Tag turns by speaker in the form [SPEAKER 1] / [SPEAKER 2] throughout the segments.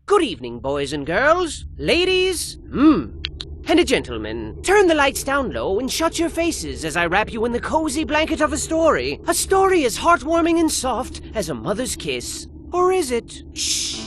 [SPEAKER 1] Good evening, boys and girls, ladies, and a gentleman. Turn the lights down low and shut your faces as I wrap you in the cozy blanket of a story. A story as heartwarming and soft as a mother's kiss. Or is it? Shh.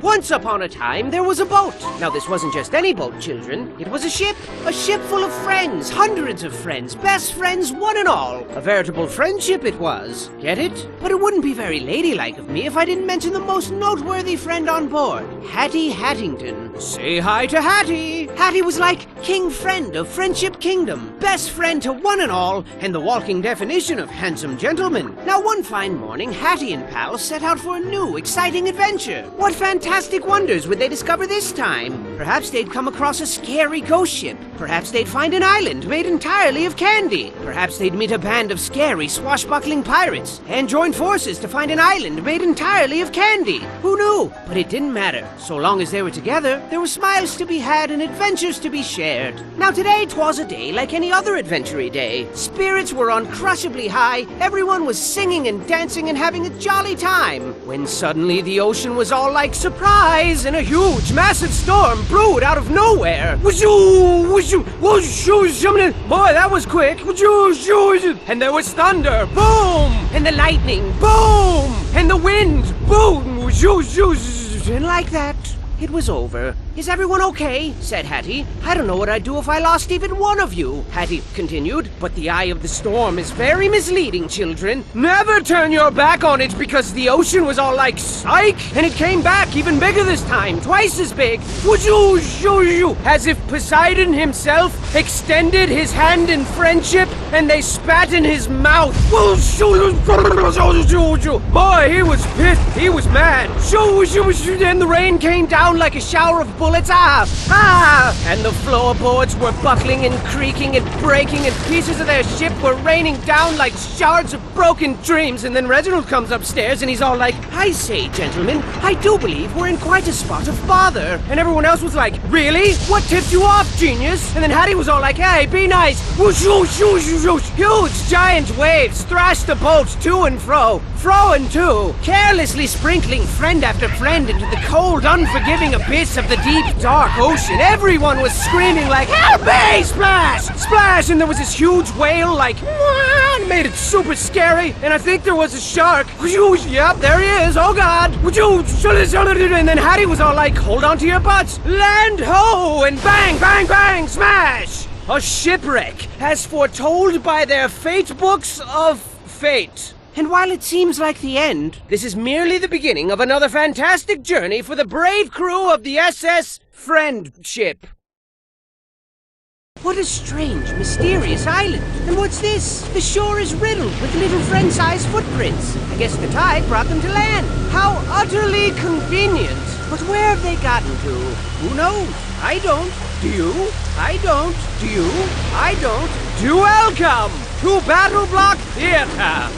[SPEAKER 1] Once upon a time, there was a boat. Now, this wasn't just any boat, children. It was a ship full of friends, hundreds of friends, best friends, one and all. A veritable friendship it was. Get it? But it wouldn't be very ladylike of me if I didn't mention the most noteworthy friend on board, Hattie Hattington. Say hi to Hattie. Hattie was like king friend of Friendship Kingdom, best friend to one and all, and the walking definition of handsome gentleman. Now, one fine morning, Hattie and pals set out for a new, exciting adventure. What fantastic wonders would they discover this time? Perhaps they'd come across a scary ghost ship. Perhaps they'd find an island made entirely of candy. Perhaps they'd meet a band of scary, swashbuckling pirates and join forces to find an island made entirely of candy. Who knew? But it didn't matter. So long as they were together, there were smiles to be had and adventures to be shared. Now today, 'twas a day like any other adventure-y day. Spirits were uncrushably high, everyone was singing and dancing and having a jolly time, when suddenly the ocean was all like surprise, and a huge, massive storm brewed out of nowhere. Whooshoo, whooshoo, whooshoo, boy, that was quick. Whooshoo, and there was thunder, boom, and the lightning, boom, and the wind, boom, whooshoo, and like that, it was over. Is everyone okay? Said Hattie. I don't know what I'd do if I lost even one of you, Hattie continued. But the eye of the storm is very misleading, children. Never turn your back on it because the ocean was all like, psych! And it came back even bigger this time, twice as big. As if Poseidon himself extended his hand in friendship and they spat in his mouth. Boy, he was pissed. He was mad. And the rain came down like a shower of bullets, and the floorboards were buckling and creaking and breaking, and pieces of their ship were raining down like shards of broken dreams. And then Reginald comes upstairs and he's all like, I say, gentlemen, I do believe we're in quite a spot of bother. And everyone else was like, really? What tipped you off, genius? And then Hattie was all like, hey, be nice. Huge giant waves thrashed the boat to and fro and to, carelessly sprinkling friend after friend into the cold, unforgiving abyss of the deep, dark ocean. Everyone was screaming like, help me! Splash! Splash! And there was this huge whale like, and made it super scary. And I think there was a shark. Yep, there he is. Oh God! And then Hattie was all like, hold on to your butts. Land ho! And bang, bang, bang, smash! A shipwreck, as foretold by their fate books of fate. And while it seems like the end, this is merely the beginning of another fantastic journey for the brave crew of the SS Friendship. What a strange, mysterious island. And what's this? The shore is riddled with little friend-sized footprints. I guess the tide brought them to land. How utterly convenient. But where have they gotten to? Who knows? I don't. Do you? I don't. Do you? I don't. Welcome to BattleBlock Theater.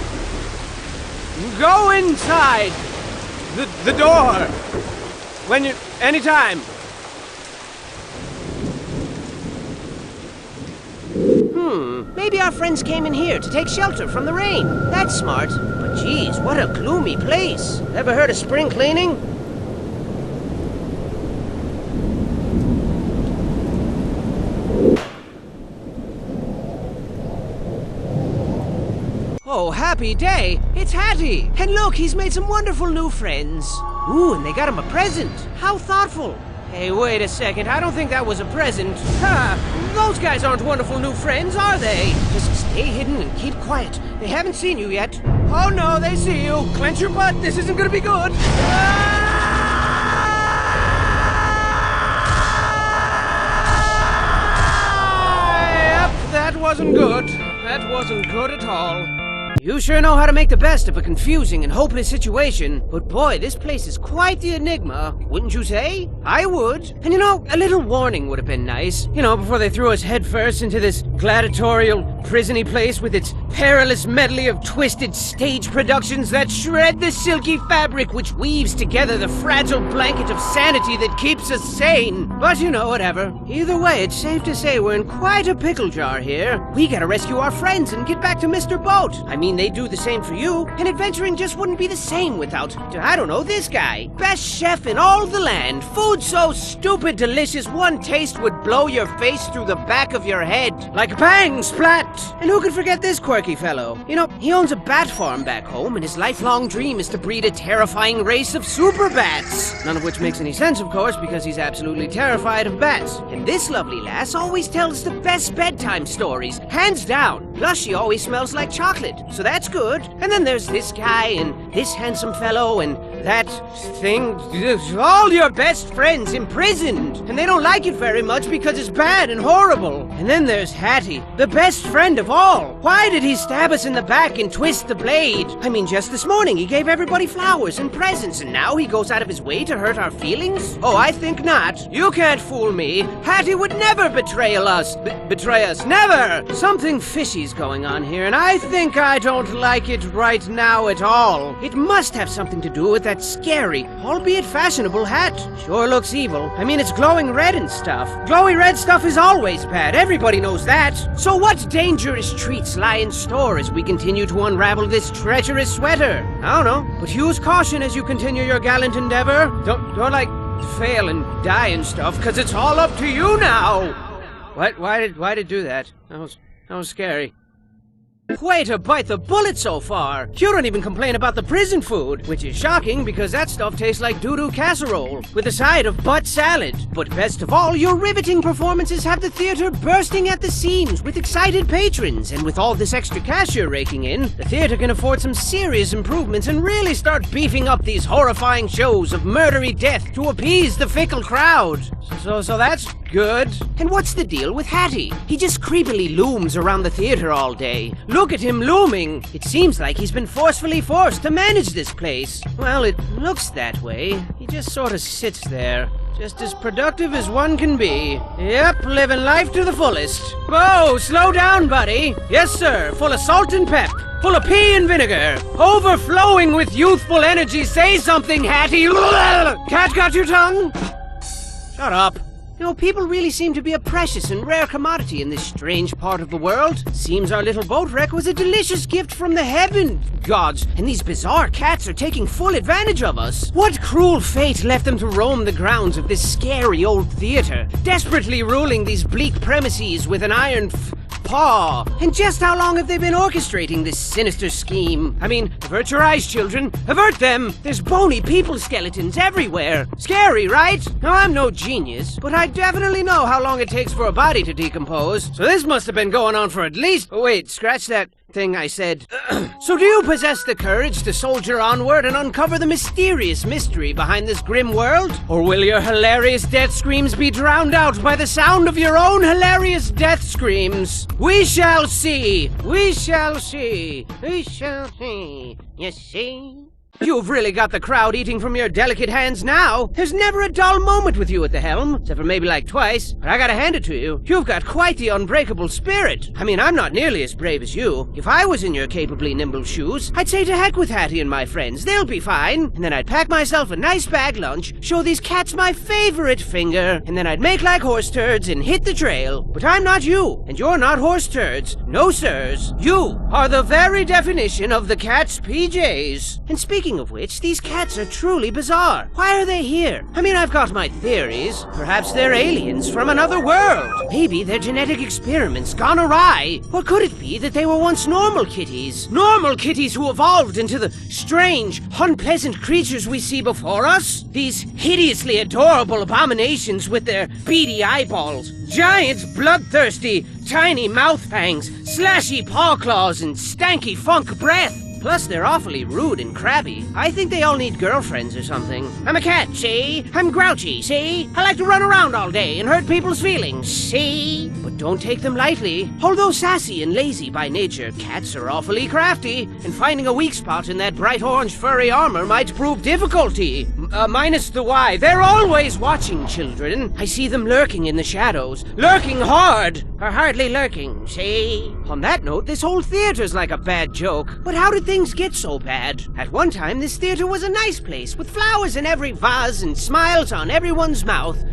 [SPEAKER 1] Go inside the door when you anytime. Maybe our friends came in here to take shelter from the rain. That's smart. But geez, what a gloomy place. Ever heard of spring cleaning? Oh, happy day! It's Hattie! And look, he's made some wonderful new friends. Ooh, and they got him a present. How thoughtful. Hey, wait a second. I don't think that was a present. Those guys aren't wonderful new friends, are they? Just stay hidden and keep quiet. They haven't seen you yet. Oh no, they see you. Clench your butt. This isn't gonna be good. Yep, that wasn't good. That wasn't good at all. You sure know how to make the best of a confusing and hopeless situation, but boy, this place is quite the enigma, wouldn't you say? I would. And you know, a little warning would have been nice. You know, before they threw us headfirst into this gladiatorial, prisony place with its perilous medley of twisted stage productions that shred the silky fabric which weaves together the fragile blanket of sanity that keeps us sane. But you know, whatever. Either way, it's safe to say we're in quite a pickle jar here. We gotta rescue our friends and get back to Mr. Boat. I mean, they do the same for you, and adventuring just wouldn't be the same without, I don't know, this guy. Best chef in all the land. Food so stupid delicious, one taste would blow your face through the back of your head. Like bang, splat! And who could forget this quirky fellow? You know, he owns a bat farm back home, and his lifelong dream is to breed a terrifying race of super bats. None of which makes any sense, of course, because he's absolutely terrified of bats. And this lovely lass always tells the best bedtime stories, hands down. Plus, she always smells like chocolate, so that's good. And then there's this guy, and this handsome fellow, and that thing. All your best friends imprisoned, and they don't like it very much because it's bad and horrible. And then there's Hattie, the best friend of all. Why did he stab us in the back and twist the blade? I mean, just this morning he gave everybody flowers and presents, and now he goes out of his way to hurt our feelings? Oh, I think not. You can't fool me. Hattie would never betray us. Betray us. Never! Something fishy's going on here, and I think I don't like it right now at all. It must have something to do with that scary, albeit fashionable hat. Sure looks evil. I mean, it's glowing red and stuff. Glowy red stuff is always bad. Everybody knows that. So what dangerous treats lie in store as we continue to unravel this treacherous sweater? I don't know, but use caution as you continue your gallant endeavor. Don't like fail and die and stuff, cause it's all up to you now. What? Why did it do that? That was scary. Way to bite the bullet so far! You don't even complain about the prison food, which is shocking because that stuff tastes like doo-doo casserole, with a side of butt salad. But best of all, your riveting performances have the theater bursting at the seams with excited patrons, and with all this extra cash you're raking in, the theater can afford some serious improvements and really start beefing up these horrifying shows of murdery death to appease the fickle crowd. So that's good. And what's the deal with Hattie? He just creepily looms around the theater all day. Look at him looming! It seems like he's been forcefully forced to manage this place. Well, it looks that way. He just sort of sits there, just as productive as one can be. Yep, living life to the fullest. Whoa, slow down, buddy. Yes, sir, full of salt and pep. Full of pea and vinegar. Overflowing with youthful energy. Say something, Hattie. Cat got your tongue? Shut up. You know, people really seem to be a precious and rare commodity in this strange part of the world. Seems our little boat wreck was a delicious gift from the heaven gods, and these bizarre cats are taking full advantage of us. What cruel fate left them to roam the grounds of this scary old theater, desperately ruling these bleak premises with an iron paw? And just how long have they been orchestrating this sinister scheme? I mean, avert your eyes, children. Avert them! There's bony people skeletons everywhere. Scary, right? Now, I'm no genius, but I definitely know how long it takes for a body to decompose. So this must have been going on for at least... Oh, wait, scratch that thing I said. So do you possess the courage to soldier onward and uncover the mysterious mystery behind this grim world? Or will your hilarious death screams be drowned out by the sound of your own hilarious death screams? We shall see! We shall see! We shall see! You see? You've really got the crowd eating from your delicate hands now. There's never a dull moment with you at the helm, except for maybe like twice. But I gotta hand it to you. You've got quite the unbreakable spirit. I mean, I'm not nearly as brave as you. If I was in your capably nimble shoes, I'd say to heck with Hattie and my friends. They'll be fine. And then I'd pack myself a nice bag lunch, show these cats my favorite finger, and then I'd make like horse turds and hit the trail. But I'm not you, and you're not horse turds. No, sirs. You are the very definition of the cat's PJs. And speaking of which, these cats are truly bizarre. Why are they here? I mean, I've got my theories. Perhaps they're aliens from another world. Maybe their genetic experiments gone awry. Or could it be that they were once normal kitties? Normal kitties who evolved into the strange, unpleasant creatures we see before us? These hideously adorable abominations with their beady eyeballs, giant, bloodthirsty, tiny mouth fangs, slashy paw claws, and stanky funk breath. Plus, they're awfully rude and crabby. I think they all need girlfriends or something. I'm a cat, see? I'm grouchy, see? I like to run around all day and hurt people's feelings, see? But don't take them lightly. Although sassy and lazy by nature, cats are awfully crafty, and finding a weak spot in that bright orange furry armor might prove difficulty. Minus the why. They're always watching, children. I see them lurking in the shadows. Lurking hard! Or hardly lurking, see? On that note, this whole theater's like a bad joke. But how did things get so bad? At one time, this theater was a nice place, with flowers in every vase and smiles on everyone's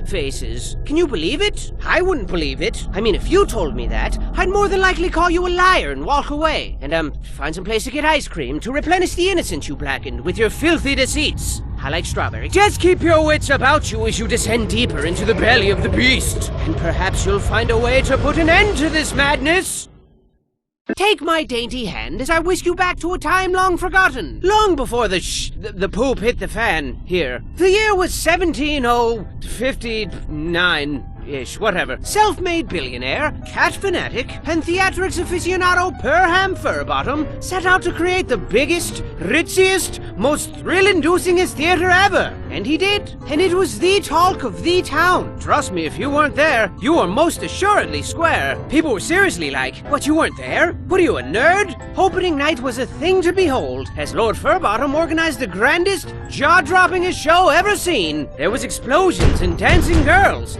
[SPEAKER 1] faces. Can you believe it? I wouldn't believe it. I mean, if you told me that, I'd more than likely call you a liar and walk away. And, find some place to get ice cream to replenish the innocence you blackened with your filthy deceits. I like strawberry. Just keep your wits about you as you descend deeper into the belly of the beast. And perhaps you'll find a way to put an end to this madness. Take my dainty hand as I whisk you back to a time long forgotten. Long before the poop hit the fan here. The year was 17059-ish, whatever. Self-made billionaire, cat fanatic, and theatrics aficionado Perham Furbottom set out to create the biggest, ritziest, most thrill-inducingest theater ever. And he did. And it was the talk of the town. Trust me, if you weren't there, you were most assuredly square. People were seriously like, what, you weren't there? What are you, a nerd? Opening night was a thing to behold, as Lord Furbottom organized the grandest, jaw-droppingest show ever seen. There was explosions and dancing girls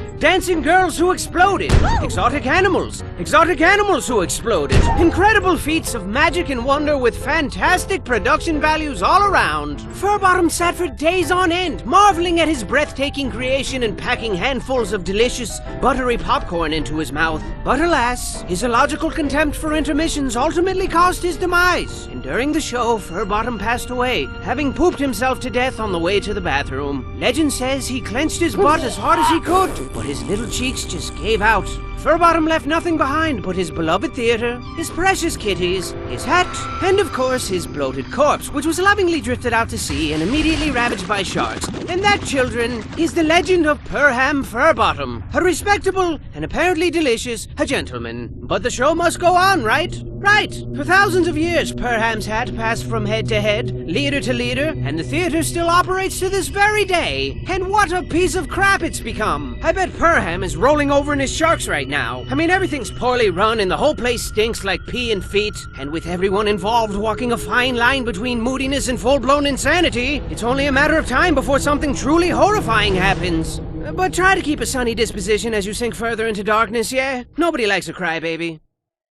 [SPEAKER 1] who exploded, exotic animals who exploded, incredible feats of magic and wonder with fantastic production values all around. Furbottom sat for days on end, marveling at his breathtaking creation and packing handfuls of delicious, buttery popcorn into his mouth. But alas, his illogical contempt for intermissions ultimately caused his demise. And during the show, Furbottom passed away, having pooped himself to death on the way to the bathroom. Legend says he clenched his butt as hard as he could, but his little cheeks just gave out. Furbottom left nothing behind but his beloved theater, his precious kitties, his hat, and of course his bloated corpse, which was lovingly drifted out to sea and immediately ravaged by sharks. And that, children, is the legend of Perham Furbottom. A respectable and apparently delicious gentleman. But the show must go on, right? Right! For thousands of years, Perham's hat passed from head to head, leader to leader, and the theater still operates to this very day. And what a piece of crap it's become! I bet Perham is rolling over in his sharks right now. I mean, everything's poorly run and the whole place stinks like pee and feet. And with everyone involved walking a fine line between moodiness and full-blown insanity, it's only a matter of time before something truly horrifying happens. But try to keep a sunny disposition as you sink further into darkness, yeah? Nobody likes a crybaby.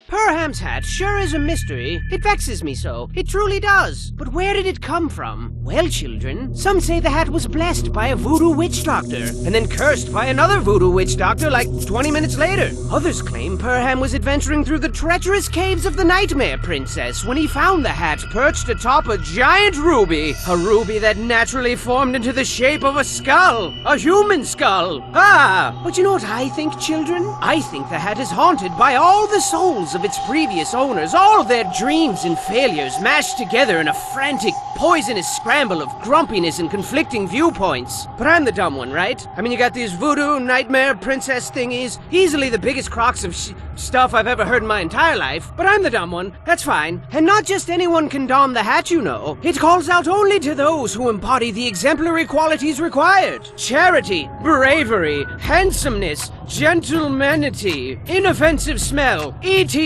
[SPEAKER 1] Perham's hat sure is a mystery. It vexes me so. It truly does. But where did it come from? Well, children, some say the hat was blessed by a voodoo witch doctor, and then cursed by another voodoo witch doctor like 20 minutes later. Others claim Perham was adventuring through the treacherous caves of the Nightmare Princess when he found the hat perched atop a giant ruby. A ruby that naturally formed into the shape of a skull. A human skull. But you know what I think, children? I think the hat is haunted by all the souls of its previous owners, all their dreams and failures mashed together in a frantic, poisonous scramble of grumpiness and conflicting viewpoints. But I'm the dumb one, right? I mean, you got these voodoo nightmare princess thingies, easily the biggest crocks of stuff I've ever heard in my entire life, but I'm the dumb one. That's fine. And not just anyone can don the hat, you know. It calls out only to those who embody the exemplary qualities required. Charity, bravery, handsomeness, gentlemanity, inoffensive smell, etc.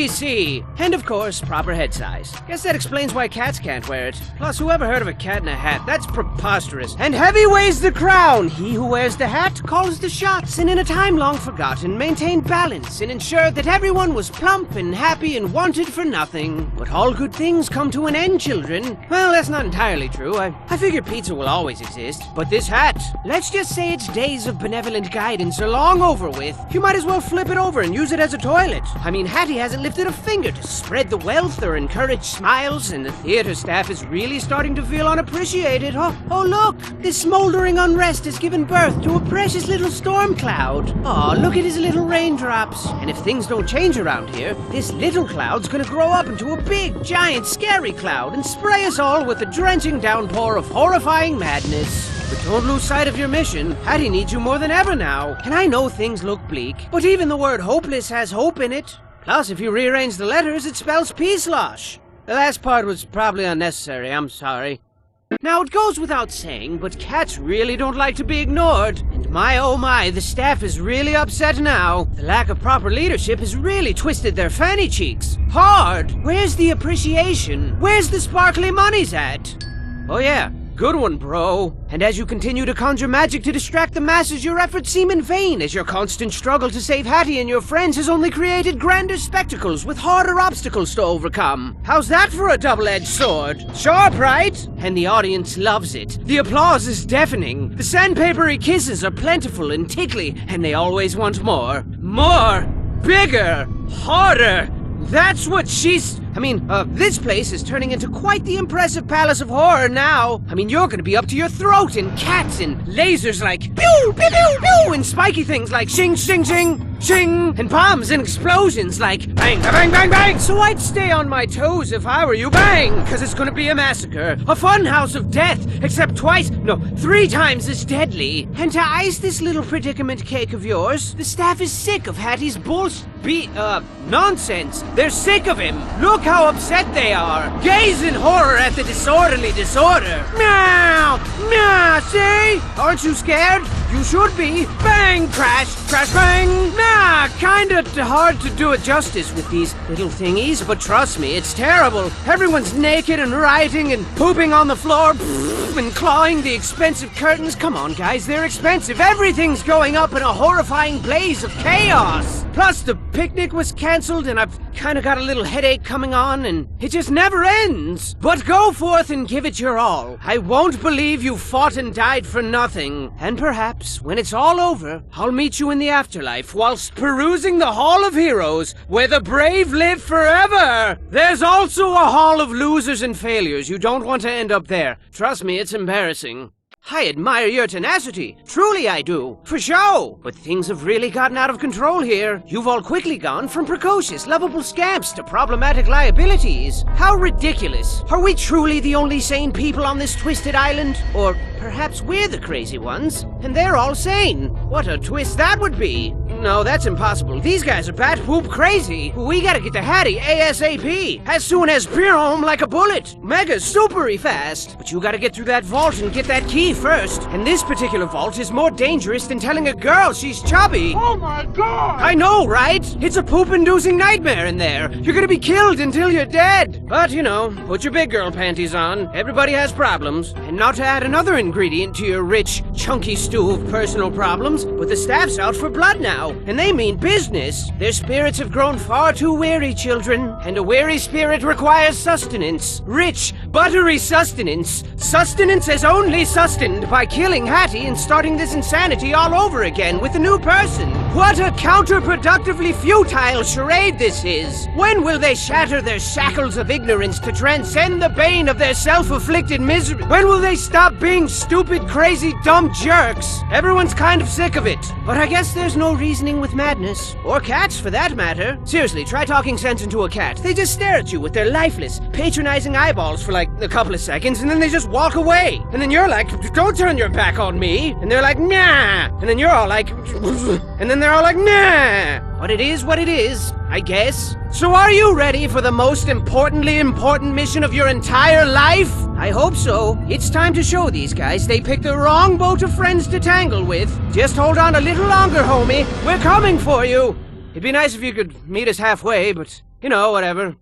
[SPEAKER 1] And of course, proper head size. Guess that explains why cats can't wear it. Plus, whoever heard of a cat in a hat? That's preposterous. And heavy weighs the crown. He who wears the hat calls the shots, and in a time long forgotten, maintained balance and ensured that everyone was plump and happy and wanted for nothing. But all good things come to an end, children. Well, that's not entirely true. I figure pizza will always exist. But this hat, let's just say its days of benevolent guidance are long over with. You might as well flip it over and use it as a toilet. I mean, Hattie hasn't lifted a finger to spread the wealth or encourage smiles, and the theater staff is really starting to feel unappreciated. Oh look! This smoldering unrest has given birth to a precious little storm cloud. Oh, look at his little raindrops. And if things don't change around here, this little cloud's gonna grow up into a big, giant, scary cloud and spray us all with a drenching downpour of horrifying madness. But don't lose sight of your mission. Hattie needs you more than ever now. And I know things look bleak, but even the word hopeless has hope in it. Plus, if you rearrange the letters, it spells peace-losh. The last part was probably unnecessary, I'm sorry. Now, it goes without saying, but cats really don't like to be ignored. And my oh my, the staff is really upset now. The lack of proper leadership has really twisted their fanny cheeks. Hard! Where's the appreciation? Where's the sparkly monies at? Oh yeah, good one, bro. And as you continue to conjure magic to distract the masses, your efforts seem in vain, as your constant struggle to save Hattie and your friends has only created grander spectacles with harder obstacles to overcome. How's that for a double-edged sword? Sharp, right? And the audience loves it. The applause is deafening. The sandpapery kisses are plentiful and tickly, and they always want more. More! Bigger! Harder! That's what this place is turning into quite the impressive palace of horror now. I mean, you're gonna be up to your throat in cats and lasers like pew, pew, pew, pew, and spiky things like shing, shing, shing, shing, and bombs and explosions like bang, bang, bang, bang. So I'd stay on my toes if I were you, bang, because it's gonna be a massacre, a fun house of death, except 3 times as deadly. And to ice this little predicament cake of yours, the staff is sick of Hattie's nonsense. They're sick of him. Look how upset they are. Gaze in horror at the disorderly disorder. Meow! Meow! See? Aren't you scared? You should be. Bang! Crash! Crash! Bang! Nah! Kinda hard to do it justice with these little thingies, but trust me, it's terrible. Everyone's naked and rioting and pooping on the floor and clawing the expensive curtains. Come on, guys, they're expensive. Everything's going up in a horrifying blaze of chaos. Plus, the picnic was cancelled, and I've kinda got a little headache coming on, and it just never ends. But go forth and give it your all. I won't believe you fought and died for nothing. And perhaps, when it's all over, I'll meet you in the afterlife whilst perusing the Hall of Heroes, where the brave live forever. There's also a Hall of Losers and Failures. You don't want to end up there. Trust me, it's embarrassing. I admire your tenacity. Truly I do. For show. But things have really gotten out of control here. You've all quickly gone from precocious, lovable scamps to problematic liabilities. How ridiculous. Are we truly the only sane people on this twisted island? Or perhaps we're the crazy ones, and they're all sane. What a twist that would be. No, that's impossible. These guys are bat poop crazy. We gotta get to Hattie ASAP. As soon as we're home like a bullet. Mega supery fast. But you gotta get through that vault and get that key first. And this particular vault is more dangerous than telling a girl she's chubby.
[SPEAKER 2] Oh my god!
[SPEAKER 1] I know, right? It's a poop-inducing nightmare in there. You're gonna be killed until you're dead. But, you know, put your big girl panties on. Everybody has problems. And not to add another ingredient to your rich, chunky stew of personal problems, but the staff's out for blood now. And they mean business. Their spirits have grown far too weary, children. And a weary spirit requires sustenance. Rich, buttery sustenance. Sustenance is only sustained by killing Hattie and starting this insanity all over again with a new person. What a counterproductively futile charade this is. When will they shatter their shackles of ignorance to transcend the bane of their self-afflicted misery? When will they stop being stupid, crazy, dumb jerks? Everyone's kind of sick of it. But I guess there's no reasoning with madness. Or cats, for that matter. Seriously, try talking sense into a cat. They just stare at you with their lifeless, patronizing eyeballs for like a couple of seconds, and then they just walk away. And then you're like, don't turn your back on me. And they're like, nah. And then you're all like, and then they're all like, nah. But it is what it is, I guess. So are you ready for the most importantly important mission of your entire life? I hope so. It's time to show these guys they picked the wrong boat of friends to tangle with. Just hold on a little longer, homie. We're coming for you. It'd be nice if you could meet us halfway, but, you know, whatever.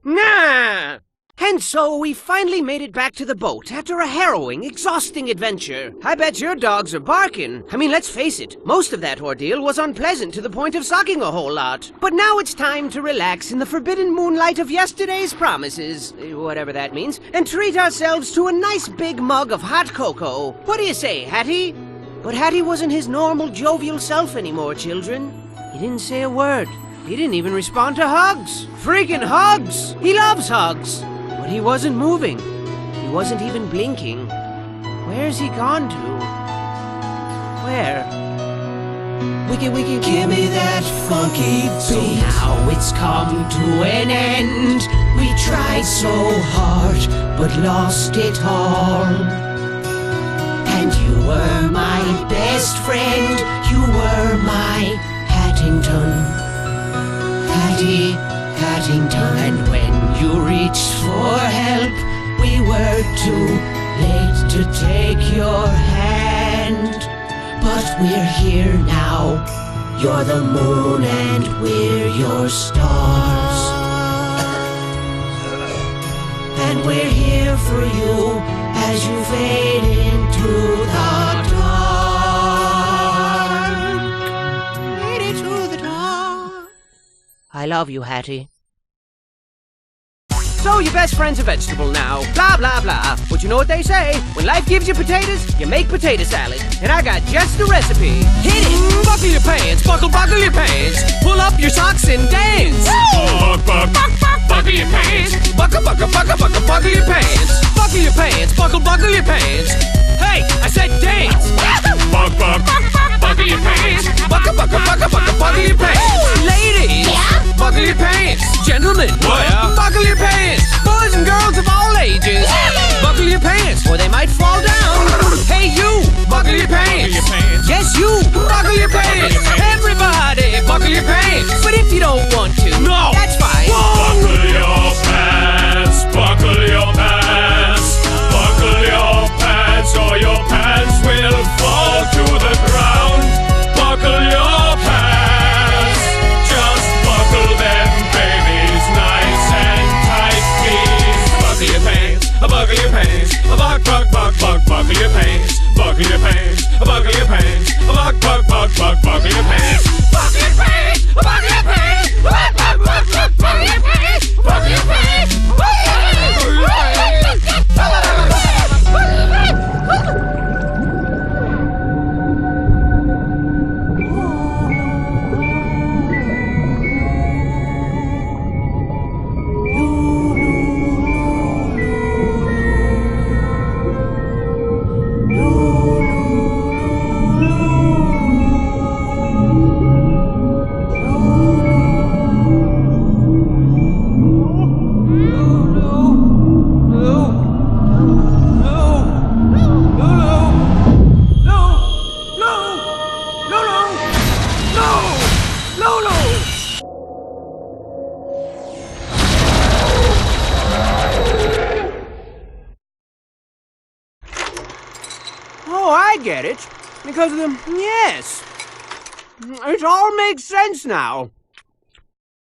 [SPEAKER 1] Nah! And so we finally made it back to the boat after a harrowing, exhausting adventure. I bet your dogs are barking. I mean, let's face it, most of that ordeal was unpleasant to the point of sucking a whole lot. But now it's time to relax in the forbidden moonlight of yesterday's promises, whatever that means, and treat ourselves to a nice big mug of hot cocoa. What do you say, Hattie? But Hattie wasn't his normal, jovial self anymore, children. He didn't say a word. He didn't even respond to hugs. Freaking hugs! He loves hugs. But he wasn't moving. He wasn't even blinking. Where's he gone to? Where?
[SPEAKER 3] Wiki, give me that funky beat.
[SPEAKER 1] So now it's come to an end.
[SPEAKER 3] We tried so hard, but lost it all. And you were my best friend. You were my Hattington. Hattie. starting time. And when you reached for help, we were too late to take your hand. But we're here now. You're the moon and we're your stars. And we're here for you as you fade into the dark. Fade into the dark.
[SPEAKER 1] I love you, Hattie. So your best friend's a vegetable now, blah blah blah. But you know what they say, when life gives you potatoes, you make potato salad. And I got just the recipe. Hit it! Buckle your pants, buckle your pants. Pull up your socks and dance. Buckle your pants. Buckle your pants. Buckle your pants, buckle your pants. Hey, I said dance. Buckle your pants. Buckle your pants. Ladies, buckle your pants. Gentlemen, buckle your pants. Boys and girls of all ages, buckle your pants or they might fall down. Hey you, buckle your pants. Yes you, buckle your pants. Everybody, buckle your pants. But if you don't want to, no, that's fine.
[SPEAKER 2] Buckle your pants, buckle your pants, buckle your pants, or your pants will fall to the ground. Buckle your pants, just buckle them, babies, nice and tight, please. Buckle your pants, buckle your pants, buckle your pants, buckle your pants, buckle your pants, buckle your pants, buckle your pants, buckle your pants, buckle your pants, buckle your pants, buckle your pants,
[SPEAKER 1] Oh, I get it. Because of the... Yes. It all makes sense now.